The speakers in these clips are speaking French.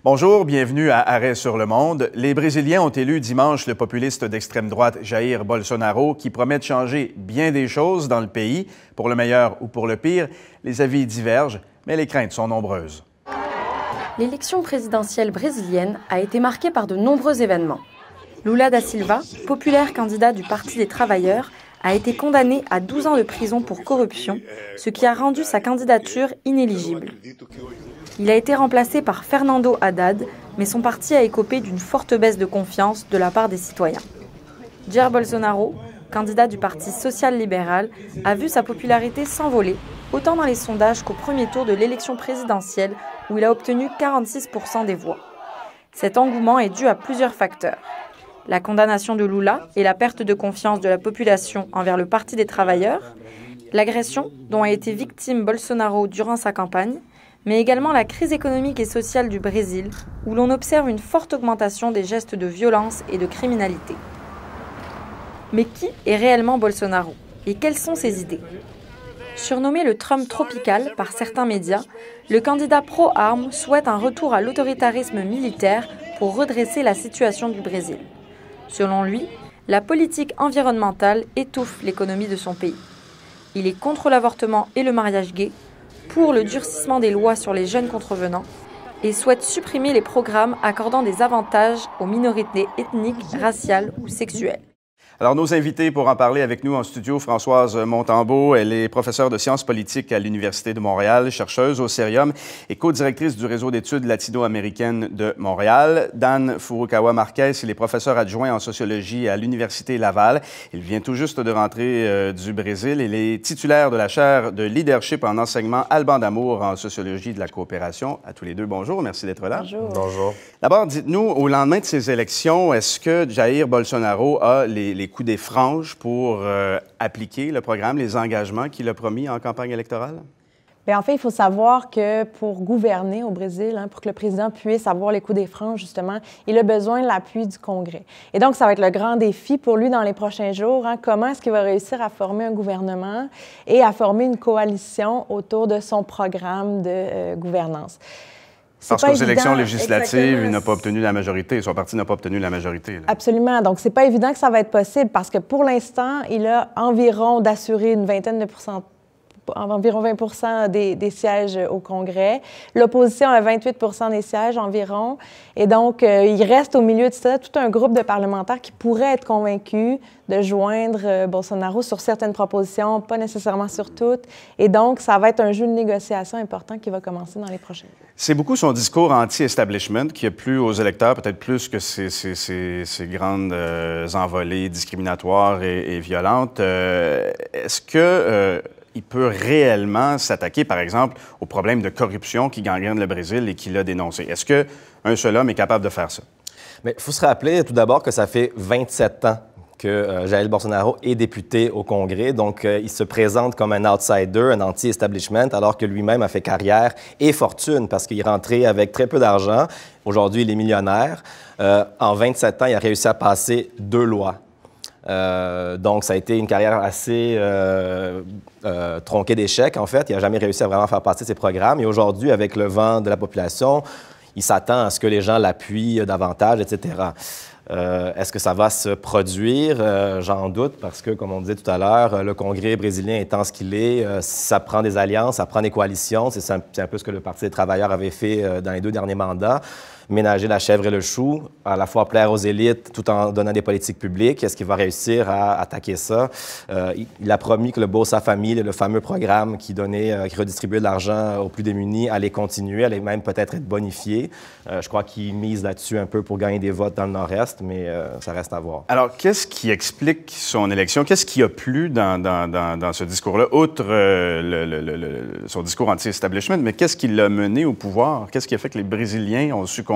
Bonjour, bienvenue à Arrêt sur le monde. Les Brésiliens ont élu dimanche le populiste d'extrême droite Jair Bolsonaro qui promet de changer bien des choses dans le pays, pour le meilleur ou pour le pire. Les avis divergent, mais les craintes sont nombreuses. L'élection présidentielle brésilienne a été marquée par de nombreux événements. Lula da Silva, populaire candidat du Parti des travailleurs, a été condamné à 12 ans de prison pour corruption, ce qui a rendu sa candidature inéligible. Il a été remplacé par Fernando Haddad, mais son parti a écopé d'une forte baisse de confiance de la part des citoyens. Jair Bolsonaro, candidat du Parti social-libéral, a vu sa popularité s'envoler, autant dans les sondages qu'au premier tour de l'élection présidentielle, où il a obtenu 46% des voix. Cet engouement est dû à plusieurs facteurs. La condamnation de Lula et la perte de confiance de la population envers le Parti des travailleurs, l'agression dont a été victime Bolsonaro durant sa campagne, mais également la crise économique et sociale du Brésil, où l'on observe une forte augmentation des gestes de violence et de criminalité. Mais qui est réellement Bolsonaro et quelles sont ses idées? Surnommé le Trump tropical par certains médias, le candidat pro-armes souhaite un retour à l'autoritarisme militaire pour redresser la situation du Brésil. Selon lui, la politique environnementale étouffe l'économie de son pays. Il est contre l'avortement et le mariage gay, pour le durcissement des lois sur les jeunes contrevenants et souhaite supprimer les programmes accordant des avantages aux minorités ethniques, raciales ou sexuelles. Alors, nos invités pour en parler avec nous en studio, Françoise Montembeault, elle est professeure de sciences politiques à l'Université de Montréal, chercheuse au Cerium et co-directrice du réseau d'études latino-américaines de Montréal. Dan Furukawa-Marquez, il est professeur adjoint en sociologie à l'Université Laval. Il vient tout juste de rentrer du Brésil. Il est titulaire de la chaire de leadership en enseignement Alban d'Amour en sociologie de la coopération. À tous les deux, bonjour. Merci d'être là. Bonjour. Bonjour. D'abord, dites-nous, au lendemain de ces élections, est-ce que Jair Bolsonaro a les coups des franges pour appliquer le programme, les engagements qu'il a promis en campagne électorale? Bien, en fait, il faut savoir que pour gouverner au Brésil, pour que le président puisse avoir les coups des franges, justement, il a besoin de l'appui du Congrès. Et donc, ça va être le grand défi pour lui dans les prochains jours. Comment est-ce qu'il va réussir à former un gouvernement et à former une coalition autour de son programme de gouvernance? Parce qu'aux élections législatives, il n'a pas obtenu la majorité. Son parti n'a pas obtenu la majorité. Là. Absolument. Donc, c'est pas évident que ça va être possible parce que pour l'instant, il a environ d'assurer une vingtaine de environ 20 des sièges au Congrès. L'opposition a 28 des sièges environ. Et donc, il reste au milieu de ça tout un groupe de parlementaires qui pourraient être convaincus de joindre Bolsonaro sur certaines propositions, pas nécessairement sur toutes. Et donc, ça va être un jeu de négociation important qui va commencer dans les prochains jours. C'est beaucoup son discours anti-establishment qui a plu aux électeurs, peut-être plus que ces grandes envolées discriminatoires et violentes. Est-ce que il peut réellement s'attaquer, par exemple, au problème de corruption qui gangrène le Brésil et qu'il a dénoncé? Est-ce qu'un seul homme est capable de faire ça? Mais il faut se rappeler tout d'abord que ça fait 27 ans que Jair Bolsonaro est député au Congrès. Donc, il se présente comme un outsider, un anti-establishment, alors que lui-même a fait carrière et fortune parce qu'il est rentré avec très peu d'argent. Aujourd'hui, il est millionnaire. En 27 ans, il a réussi à passer 2 lois. Donc, ça a été une carrière assez tronquée d'échecs, en fait. Il n'a jamais réussi à vraiment faire passer ses programmes. Et aujourd'hui, avec le vent de la population, il s'attend à ce que les gens l'appuient davantage, etc. Est-ce que ça va se produire? J'en doute parce que, comme on disait tout à l'heure, le Congrès brésilien étant ce qu'il est, ça prend des alliances, ça prend des coalitions. C'est un peu ce que le Parti des travailleurs avait fait dans les 2 derniers mandats. Ménager la chèvre et le chou, à la fois plaire aux élites tout en donnant des politiques publiques. Est-ce qu'il va réussir à attaquer ça? Il a promis que le Bolsa Família, le fameux programme qui redistribuait de l'argent aux plus démunis, allait continuer, allait même peut-être être bonifié. Je crois qu'il mise là-dessus un peu pour gagner des votes dans le Nord-Est, mais ça reste à voir. Alors, qu'est-ce qui explique son élection? Qu'est-ce qui a plu dans ce discours-là, outre son discours anti-establishment, mais qu'est-ce qui l'a mené au pouvoir? Qu'est-ce qui a fait que les Brésiliens ont succombé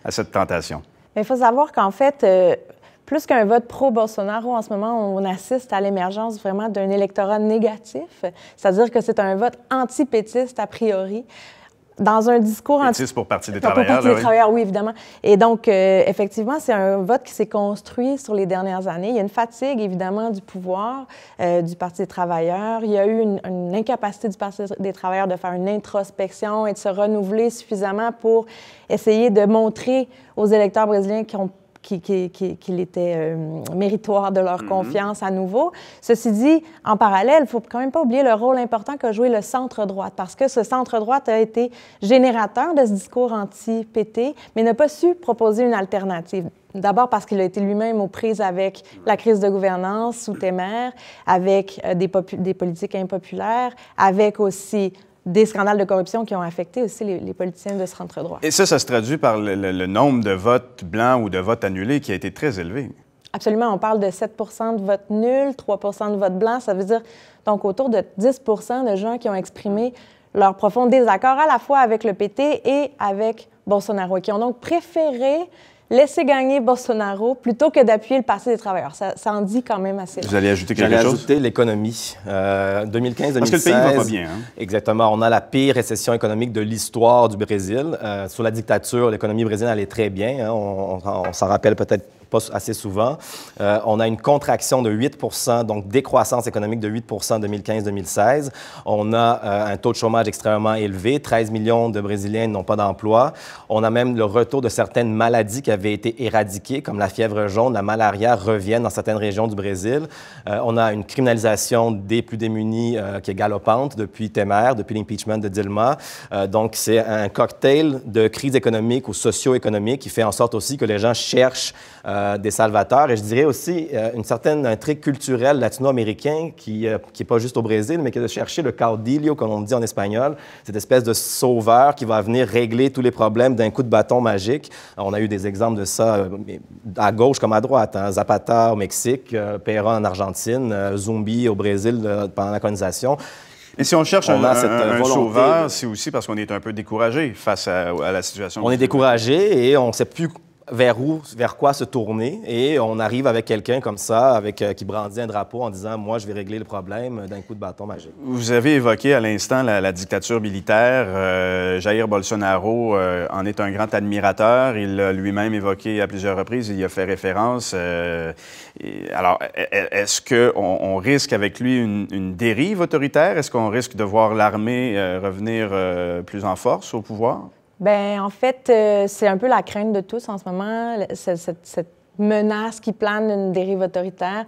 à cette tentation? Il faut savoir qu'en fait, plus qu'un vote pro-Bolsonaro, en ce moment, on assiste à l'émergence vraiment d'un électorat négatif, c'est-à-dire que c'est un vote anti-pétiste a priori. dans un discours Pétiste pour Parti des Pour travailleurs. Parti des travailleurs, oui, évidemment. Et donc, effectivement, c'est un vote qui s'est construit sur les dernières années. Il y a une fatigue, évidemment, du pouvoir du Parti des travailleurs. Il y a eu une incapacité du Parti des travailleurs de faire une introspection et de se renouveler suffisamment pour essayer de montrer aux électeurs brésiliens qu'il était méritoire de leur confiance à nouveau. Ceci dit, en parallèle, il ne faut quand même pas oublier le rôle important qu'a joué le centre-droite, parce que ce centre-droite a été générateur de ce discours anti-PT, mais n'a pas su proposer une alternative. D'abord parce qu'il a été lui-même aux prises avec la crise de gouvernance sous Temer, avec des politiques impopulaires, avec aussi des scandales de corruption qui ont affecté aussi les politiciens de centre-droit. Et ça se traduit par le nombre de votes blancs ou de votes annulés qui a été très élevé. Absolument. On parle de 7 de votes nuls, 3 de votes blancs. Ça veut dire donc autour de 10 de gens qui ont exprimé leur profond désaccord à la fois avec le PT et avec Bolsonaro et qui ont donc préféré laisser gagner Bolsonaro plutôt que d'appuyer le Parti des travailleurs. Ça en dit quand même assez. Vous allez ajouter quelque chose? J'allais ajouter l'économie. 2015-2016. Parce que le pays ne va pas bien. Hein? Exactement. On a la pire récession économique de l'histoire du Brésil. Sous la dictature, l'économie brésilienne allait très bien. Hein? On s'en rappelle peut-être pas assez souvent. On a une contraction de 8 donc décroissance économique de 8 en 2015-2016. On a un taux de chômage extrêmement élevé. 13 millions de Brésiliens n'ont pas d'emploi. On a même le retour de certaines maladies qui avaient été éradiquées, comme la fièvre jaune, la malaria, reviennent dans certaines régions du Brésil. On a une criminalisation des plus démunis qui est galopante depuis Temer, depuis l'impeachment de Dilma. Donc, c'est un cocktail de crise économique ou socio-économique qui fait en sorte aussi que les gens cherchent des salvateurs. Et je dirais aussi un trait culturel latino-américain qui n'est pas juste au Brésil, mais qui est de chercher le caudillo, comme on dit en espagnol, cette espèce de sauveur qui va venir régler tous les problèmes d'un coup de bâton magique. On a eu des exemples de ça à gauche comme à droite. Hein. Zapata au Mexique, Perón en Argentine, Zumbi au Brésil pendant la colonisation. Et si on cherche un sauveur, c'est aussi parce qu'on est un peu découragé face à la situation. On est découragé et on ne sait plus vers quoi se tourner, et on arrive avec quelqu'un comme ça, qui brandit un drapeau en disant « Moi, je vais régler le problème d'un coup de bâton magique ». Vous avez évoqué à l'instant la dictature militaire. Jair Bolsonaro en est un grand admirateur. Il l'a lui-même évoqué à plusieurs reprises. Il y a fait référence. Alors, est-ce qu'on risque avec lui une dérive autoritaire? Est-ce qu'on risque de voir l'armée revenir plus en force au pouvoir? Bien, en fait, c'est un peu la crainte de tous en ce moment, cette menace qui plane d'une dérive autoritaire.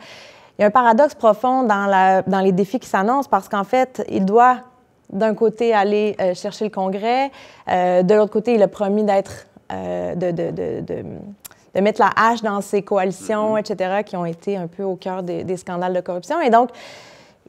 Il y a un paradoxe profond dans les défis qui s'annoncent parce qu'en fait, il doit, d'un côté, aller chercher le Congrès. De l'autre côté, il a promis de mettre la hache dans ses coalitions, etc., qui ont été un peu au cœur des scandales de corruption. Et donc,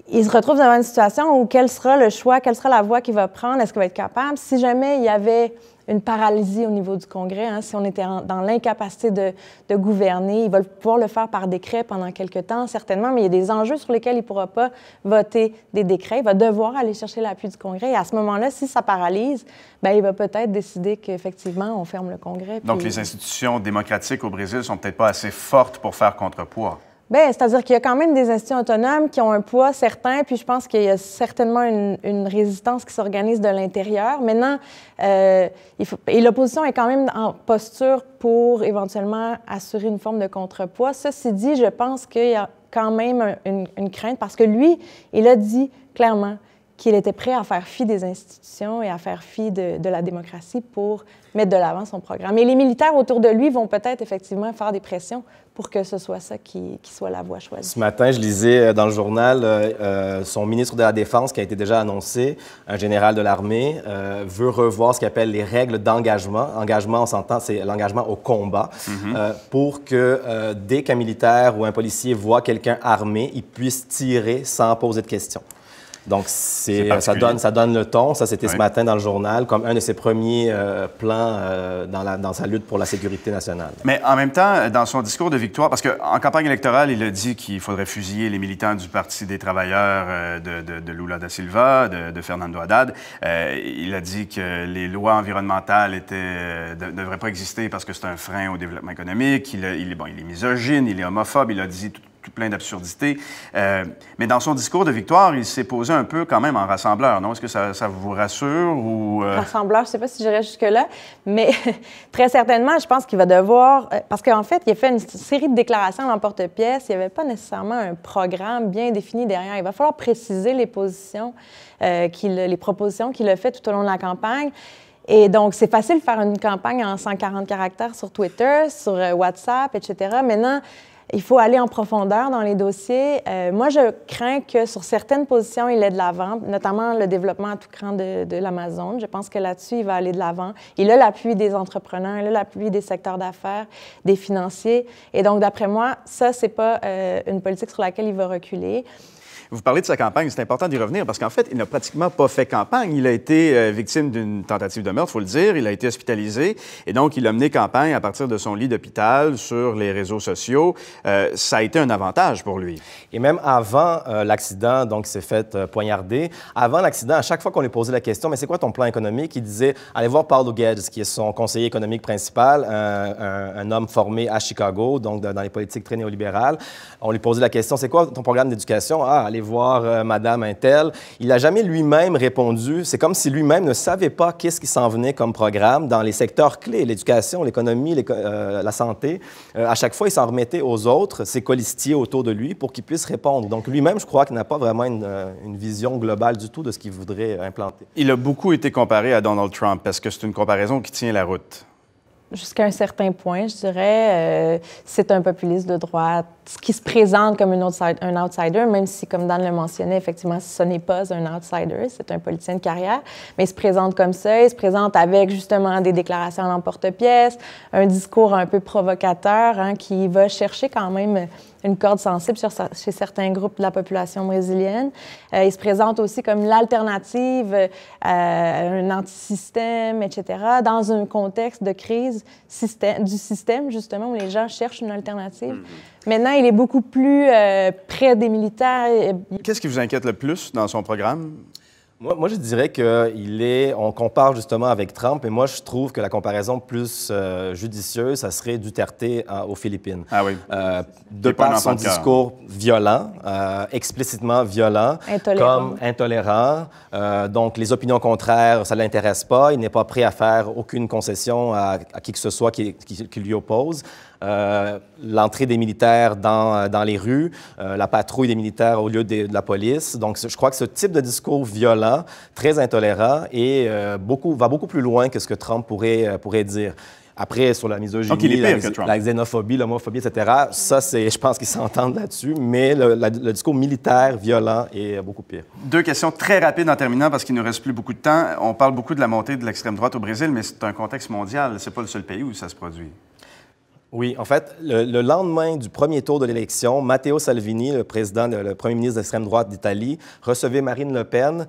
il se retrouve devant une situation où quel sera le choix, quelle sera la voie qu'il va prendre, est-ce qu'il va être capable? Si jamais il y avait une paralysie au niveau du Congrès, hein, si on était dans l'incapacité de gouverner, il va pouvoir le faire par décret pendant quelque temps, certainement, mais il y a des enjeux sur lesquels il ne pourra pas voter des décrets. Il va devoir aller chercher l'appui du Congrès. Et à ce moment-là, si ça paralyse, bien, il va peut-être décider qu'effectivement, on ferme le Congrès. Donc, les institutions démocratiques au Brésil ne sont peut-être pas assez fortes pour faire contrepoids. Bien, c'est-à-dire qu'il y a quand même des institutions autonomes qui ont un poids certain, puis je pense qu'il y a certainement une résistance qui s'organise de l'intérieur. Maintenant, et l'opposition est quand même en posture pour éventuellement assurer une forme de contrepoids. Ceci dit, je pense qu'il y a quand même une crainte parce que lui, il a dit clairement qu'il était prêt à faire fi des institutions et à faire fi de la démocratie pour mettre de l'avant son programme. Et les militaires autour de lui vont peut-être effectivement faire des pressions pour que ce soit ça qui soit la voie choisie. Ce matin, je lisais dans le journal son ministre de la Défense, qui a été déjà annoncé, un général de l'armée, veut revoir ce qu'il appelle les règles d'engagement. Engagement, on s'entend, c'est l'engagement au combat, pour que dès qu'un militaire ou un policier voit quelqu'un armé, il puisse tirer sans poser de questions. Donc, ça donne le ton. Ça, c'était ce matin dans le journal, comme un de ses premiers plans dans sa lutte pour la sécurité nationale. Mais en même temps, dans son discours de victoire, parce qu'en campagne électorale, il a dit qu'il faudrait fusiller les militants du Parti des travailleurs de Lula da Silva, de Fernando Haddad. Il a dit que les lois environnementales ne devraient pas exister parce que c'est un frein au développement économique. Il est misogyne, il est homophobe. Il a dit tout plein d'absurdités. Mais dans son discours de victoire, il s'est posé un peu quand même en rassembleur, non? Est-ce que ça vous rassure ou... Rassembleur, je ne sais pas si j'irais jusque-là, mais très certainement, je pense qu'il va devoir... Parce qu'en fait, il a fait une série de déclarations à l'emporte-pièce. Il n'y avait pas nécessairement un programme bien défini derrière. Il va falloir préciser les positions, les propositions qu'il a faites tout au long de la campagne. Et donc, c'est facile de faire une campagne en 140 caractères sur Twitter, sur WhatsApp, etc. Maintenant, il faut aller en profondeur dans les dossiers. Moi, je crains que sur certaines positions, il ait de l'avant, notamment le développement à tout cran de l'Amazon. Je pense que là-dessus, il va aller de l'avant. Il a l'appui des entrepreneurs, il a l'appui des secteurs d'affaires, des financiers. Et donc, d'après moi, ça, c'est pas une politique sur laquelle il va reculer. Vous parlez de sa campagne, c'est important d'y revenir parce qu'en fait, il n'a pratiquement pas fait campagne. Il a été victime d'une tentative de meurtre, il faut le dire. Il a été hospitalisé et donc il a mené campagne à partir de son lit d'hôpital sur les réseaux sociaux. Ça a été un avantage pour lui. Et même avant l'accident, donc il s'est fait poignarder, avant l'accident, à chaque fois qu'on lui posait la question « Mais c'est quoi ton plan économique? » il disait « Allez voir Paulo Guedes, qui est son conseiller économique principal, un homme formé à Chicago, donc dans les politiques très néolibérales. » On lui posait la question « C'est quoi ton programme d'éducation? » « Ah, allez voir Madame Intel. » Il n'a jamais lui-même répondu. C'est comme si lui-même ne savait pas qu'est-ce qui s'en venait comme programme dans les secteurs clés, l'éducation, l'économie, la santé. À chaque fois, il s'en remettait aux autres, ses colistiers autour de lui, pour qu'ils puissent répondre. Donc lui-même, je crois qu'il n'a pas vraiment une vision globale du tout de ce qu'il voudrait implanter. Il a beaucoup été comparé à Donald Trump. Est-ce que c'est une comparaison qui tient la route? Jusqu'à un certain point, je dirais. C'est un populiste de droite qui se présente comme un outsider, même si, comme Dan le mentionnait, effectivement, ce n'est pas un outsider, c'est un politicien de carrière, mais il se présente comme ça, il se présente avec, justement, des déclarations à l'emporte-pièce, un discours un peu provocateur, hein, qui va chercher quand même une corde sensible chez certains groupes de la population brésilienne. Il se présente aussi comme l'alternative à un anti-système, etc., dans un contexte de crise du système, justement, où les gens cherchent une alternative. Maintenant, il est beaucoup plus près des militaires. Qu'est-ce qui vous inquiète le plus dans son programme? Moi, je dirais on compare justement avec Trump, et moi, je trouve que la comparaison plus judicieuse, ça serait Duterte aux Philippines. Ah oui. De par son discours violent, explicitement violent, comme intolérant. Donc, les opinions contraires, ça ne l'intéresse pas. Il n'est pas prêt à faire aucune concession à qui que ce soit qui lui oppose. L'entrée des militaires dans les rues, la patrouille des militaires au lieu de la police. Donc, je crois que ce type de discours violent, très intolérant, et va beaucoup plus loin que ce que Trump pourrait dire. Après, sur la misogynie, la xénophobie, l'homophobie, etc., ça, je pense qu'ils s'entendent là-dessus, mais le discours militaire, violent, est beaucoup pire. Deux questions très rapides en terminant, parce qu'il ne nous reste plus beaucoup de temps. On parle beaucoup de la montée de l'extrême droite au Brésil, mais c'est un contexte mondial. C'est pas le seul pays où ça se produit. Oui, en fait, le lendemain du premier tour de l'élection, Matteo Salvini, le premier ministre d'extrême droite d'Italie, recevait Marine Le Pen,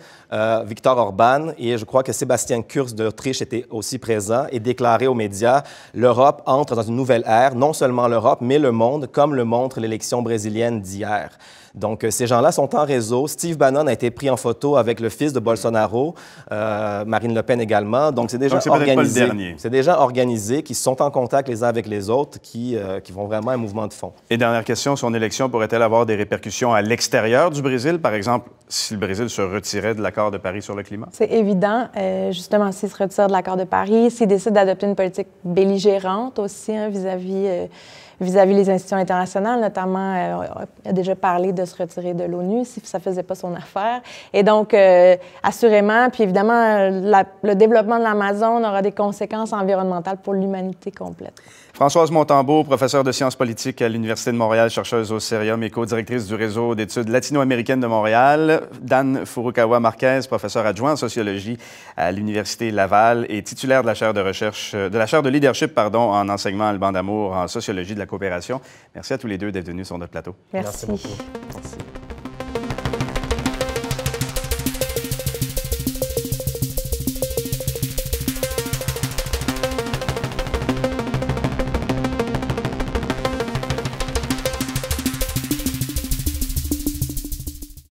Viktor Orban, et je crois que Sébastien Kurz d'Autriche était aussi présent, et déclarait aux médias « L'Europe entre dans une nouvelle ère, non seulement l'Europe, mais le monde, comme le montre l'élection brésilienne d'hier ». Donc, ces gens-là sont en réseau. Steve Bannon a été pris en photo avec le fils de Bolsonaro, Marine Le Pen également. Donc, c'est des gens organisés. C'est des gens organisés qui sont en contact les uns avec les autres, qui vont vraiment un mouvement de fond. Et dernière question, son élection pourrait-elle avoir des répercussions à l'extérieur du Brésil? Par exemple, si le Brésil se retirait de l'accord de Paris sur le climat? C'est évident. Justement, s'il se retire de l'accord de Paris, s'il décide d'adopter une politique belligérante aussi, hein, vis-à-vis les institutions internationales, notamment, il a déjà parlé de se retirer de l'ONU si ça ne faisait pas son affaire. Et donc, assurément, puis évidemment, le développement de l'Amazon aura des conséquences environnementales pour l'humanité complète. Françoise Montembeault, professeure de sciences politiques à l'Université de Montréal, chercheuse au Cerium et co-directrice du réseau d'études latino-américaines de Montréal. Dan Furukawa-Marquez, professeur adjoint en sociologie à l'Université Laval et titulaire de la chaire de leadership en enseignement Alban d'Amour en sociologie de la coopération. Merci à tous les deux d'être venus sur notre plateau. Merci beaucoup. Merci.